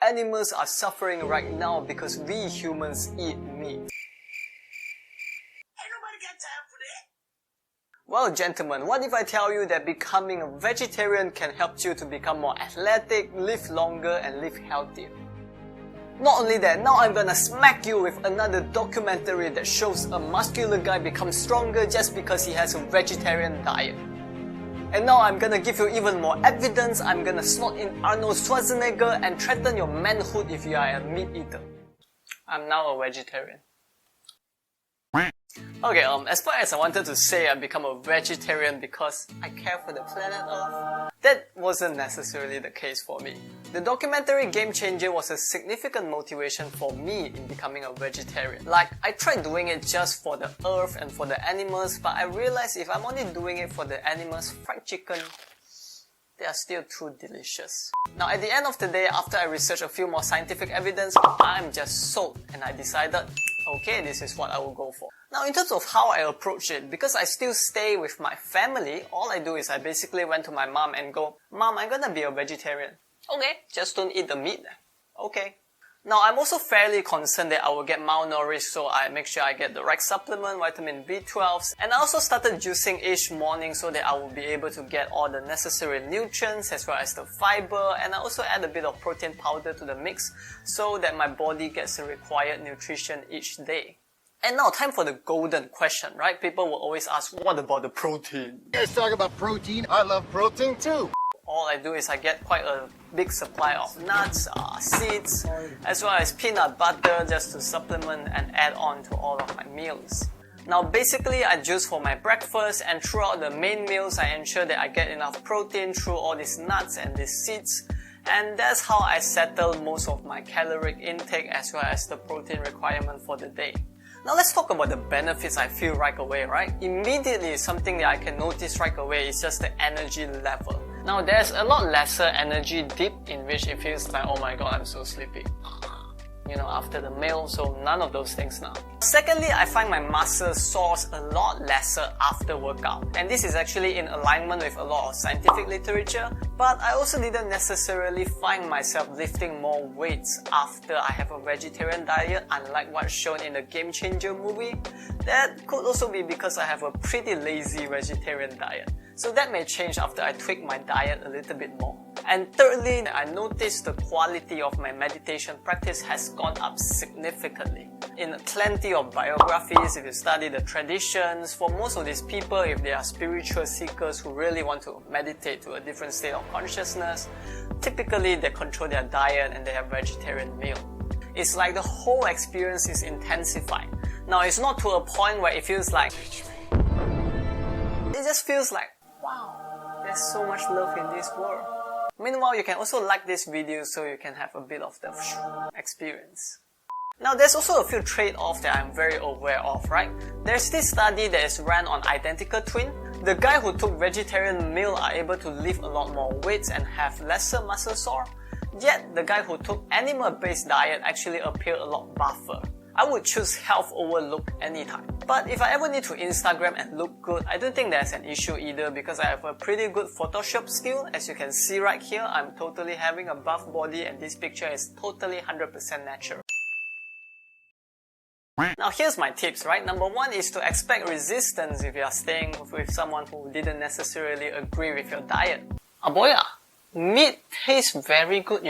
animals are suffering right now because we humans eat meat. Well, gentlemen, what if I tell you that becoming a vegetarian can help you to become more athletic, live longer, and live healthier? Not only that, now I'm gonna smack you with another documentary that shows a muscular guy becomes stronger just because he has a vegetarian diet. And now I'm gonna give you even more evidence. I'm gonna slot in Arnold Schwarzenegger and threaten your manhood if you are a meat eater. I'm now a vegetarian. Okay, as far as I wanted to say I become a vegetarian because I care for the planet Earth, that wasn't necessarily the case for me. The documentary Game Changer was a significant motivation for me in becoming a vegetarian. Like, I tried doing it just for the earth and for the animals, but I realized if I'm only doing it for the animals, fried chicken, they are still too delicious. Now at the end of the day, after I researched a few more scientific evidence, I'm just sold and I decided, okay, this is what I will go for. Now in terms of how I approach it, because I still stay with my family, all I do is I basically went to my mom and go, Mom, I'm gonna be a vegetarian. Okay, just don't eat the meat then. Okay. Now I'm also fairly concerned that I will get malnourished, so I make sure I get the right supplement, vitamin B12, and I also started juicing each morning so that I will be able to get all the necessary nutrients as well as the fiber, and I also add a bit of protein powder to the mix so that my body gets the required nutrition each day. And now time for the golden question, right? People will always ask, what about the protein? You guys talk about protein? I love protein too. All I do is I get quite a big supply of nuts, seeds, as well as peanut butter just to supplement and add on to all of my meals. Now basically I juice for my breakfast, and throughout the main meals I ensure that I get enough protein through all these nuts and these seeds, and that's how I settle most of my caloric intake as well as the protein requirement for the day. Now let's talk about the benefits I feel right away, right? Immediately, something that I can notice right away is just the energy level. Now there's a lot lesser energy dip in which it feels like, oh my god, I'm so sleepy. After the meal, so none of those things now. Secondly, I find my muscles soars a lot lesser after workout. And this is actually in alignment with a lot of scientific literature, but I also didn't necessarily find myself lifting more weights after I have a vegetarian diet, unlike what's shown in the Game Changer movie. That could also be because I have a pretty lazy vegetarian diet. So that may change after I tweak my diet a little bit more. And thirdly, I noticed the quality of my meditation practice has gone up significantly. In plenty of biographies, if you study the traditions, for most of these people, if they are spiritual seekers who really want to meditate to a different state of consciousness, typically they control their diet and they have vegetarian meal. It's like the whole experience is intensified. Now it's not to a point where it feels like, it just feels like, wow, there's so much love in this world. Meanwhile, you can also like this video so you can have a bit of the experience. Now, there's also a few trade-offs that I'm very aware of, right? There's this study that is ran on identical twins. The guy who took vegetarian meal are able to lift a lot more weights and have lesser muscle sore. Yet, the guy who took animal-based diet actually appeared a lot buffer. I would choose health over look anytime. But if I ever need to Instagram and look good, I don't think there's an issue either because I have a pretty good Photoshop skill. As you can see right here, I'm totally having a buff body and this picture is totally 100% natural. Now here's my tips, right? Number one is to expect resistance if you are staying with someone who didn't necessarily agree with your diet. Boya, meat tastes very good,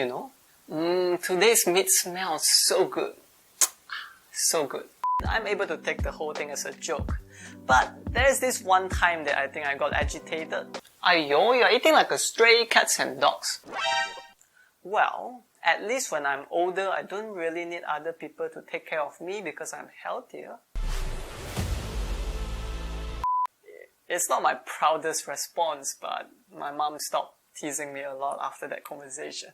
Today's meat smells so good. So good. I'm able to take the whole thing as a joke. But there's this one time that I think I got agitated. Aiyo, you're eating like a stray cats and dogs. Well, at least when I'm older, I don't really need other people to take care of me because I'm healthier. It's not my proudest response, but my mom stopped teasing me a lot after that conversation.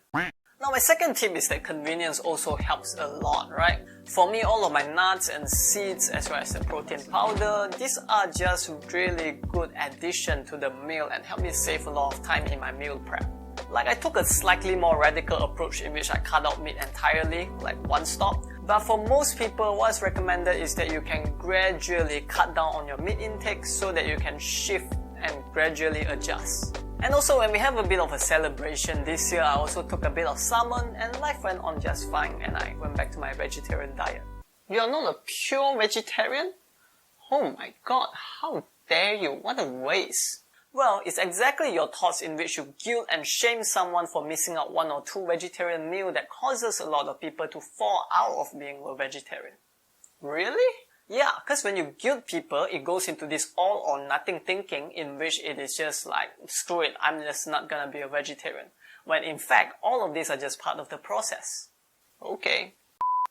Now my second tip is that convenience also helps a lot, right? For me, all of my nuts and seeds as well as the protein powder, these are just really good addition to the meal and help me save a lot of time in my meal prep. Like I took a slightly more radical approach in which I cut out meat entirely, like one stop. But for most people, what's recommended is that you can gradually cut down on your meat intake so that you can shift and gradually adjust. And also when we have a bit of a celebration this year, I also took a bit of salmon and life went on just fine and I went back to my vegetarian diet. You're not a pure vegetarian? Oh my god, how dare you, what a waste. Well, it's exactly your thoughts in which you guilt and shame someone for missing out 1 or 2 vegetarian meals that causes a lot of people to fall out of being a vegetarian. Really? Yeah, because when you guilt people, it goes into this all or nothing thinking in which it is just like, screw it, I'm just not gonna be a vegetarian. When in fact, all of these are just part of the process. Okay.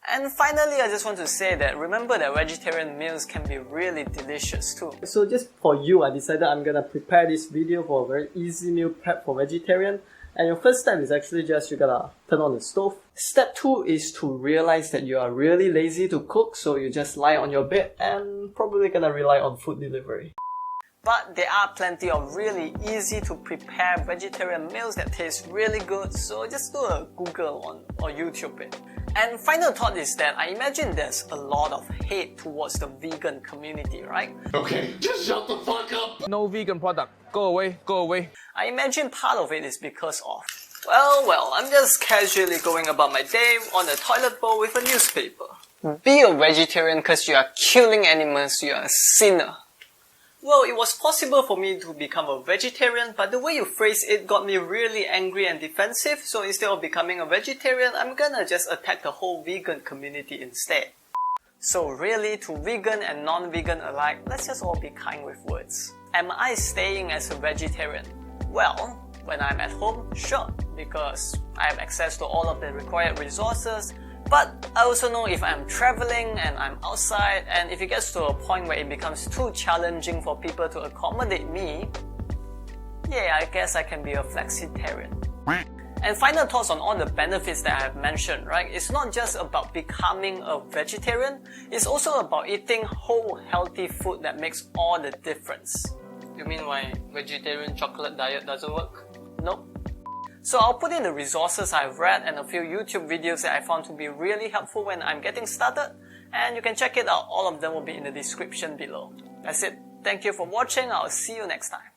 And finally, I just want to say that remember that vegetarian meals can be really delicious too. So just for you, I decided I'm gonna prepare this video for a very easy meal prep for vegetarian. And your first step is actually just you gotta turn on the stove. Step 2 is to realize that you are really lazy to cook, so you just lie on your bed and probably gonna rely on food delivery. But there are plenty of really easy to prepare vegetarian meals that taste really good, so just do a Google on or YouTube it. And final thought is that I imagine there's a lot of hate towards the vegan community, right? Okay, just shut the fuck up. No vegan product. Go away, go away. I imagine part of it is because of, well, I'm just casually going about my day on a toilet bowl with a newspaper. Be a vegetarian because you are killing animals, you are a sinner. Well, it was possible for me to become a vegetarian, but the way you phrase it got me really angry and defensive, so instead of becoming a vegetarian, I'm gonna just attack the whole vegan community instead. So really, to vegan and non-vegan alike, let's just all be kind with words. Am I staying as a vegetarian? Well, when I'm at home, sure, because I have access to all of the required resources. But I also know if I'm traveling and I'm outside, and if it gets to a point where it becomes too challenging for people to accommodate me, yeah, I guess I can be a flexitarian. And final thoughts on all the benefits that I have mentioned, right? It's not just about becoming a vegetarian, it's also about eating whole healthy food that makes all the difference. You mean my vegetarian chocolate diet doesn't work? Nope. So I'll put in the resources I've read and a few YouTube videos that I found to be really helpful when I'm getting started, and you can check it out, all of them will be in the description below. That's it. Thank you for watching, I'll see you next time.